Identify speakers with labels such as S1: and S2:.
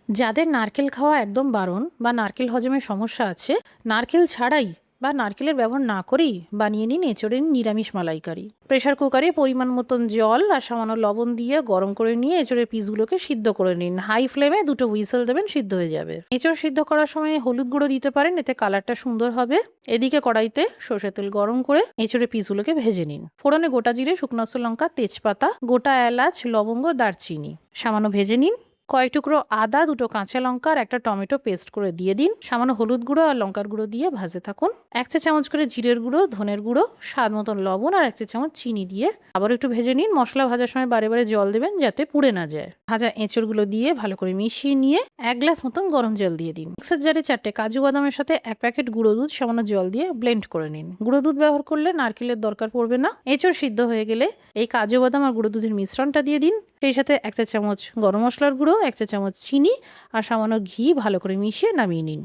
S1: যাদের নারকেল খাওয়া একদম বারণ বা নারকেল হজমের সমস্যা আছে, নারকেল ছাড়াই বা নারকেলের ব্যবহার না করেই বানিয়ে নিন এঁচোড়ের নিরামিষ মালাইকারি। প্রেশার কুকারে পরিমাণ মতন জল আর সামান্য লবণ দিয়ে গরম করে নিয়ে এঁচোড়ের পিসগুলোকে সিদ্ধ করে নিন। হাই ফ্লেমে 2টো হুইসেল দেবেন, সিদ্ধ হয়ে যাবে। এঁচোড় সিদ্ধ করার সময় হলুদ গুঁড়ো দিতে পারেন, এতে কালারটা সুন্দর হবে। এদিকে কড়াইতে সর্ষের তেল গরম করে এঁচোড়ের পিসগুলোকে ভেজে নিন। ফোড়নে গোটা জিরে, শুকনো লঙ্কা, তেজপাতা, গোটা এলাচ, লবঙ্গ, দারচিনি সামান্য ভেজে নিন। কয়েক টুকরো আদা, 2টো কাঁচা লঙ্কা আর একটা টমেটো পেস্ট করে দিয়ে দিন। সামান্য হলুদ গুঁড়ো আর লঙ্কার গুঁড়ো দিয়ে ভাজতে থাকুন। 1 চা চামচ করে জিরের গুঁড়ো, ধনের গুঁড়ো, স্বাদ মতন লবণ আর 1 চা চামচ চিনি দিয়ে আবার একটু ভেজে নিন। মশলা ভাজার সময় বারে বারে জল দেবেন যাতে পুড়ে না যায়। ভাজা এঁচড়গুলো দিয়ে ভালো করে মিশিয়ে নিয়ে 1 গ্লাস মতন গরম জল দিয়ে দিন। মিক্সার জারে 4টে কাজু বাদামের সাথে 1 প্যাকেট গুঁড়ো দুধ সামান্য জল দিয়ে ব্লেন্ড করে নিন। গুঁড়ো দুধ ব্যবহার করলে নারকেলের দরকার পড়বে না। এঁচড় সিদ্ধ হয়ে গেলে এই কাজু বাদাম আর গুঁড়ো দুধের মিশ্রণটা দিয়ে দিন। সেই সাথে 1 চা চামচ গরম মশলার গুঁড়ো, 1 চা চামচ চিনি আর সামান্য ঘি ভালো করে মিশিয়ে নামিয়ে নিন।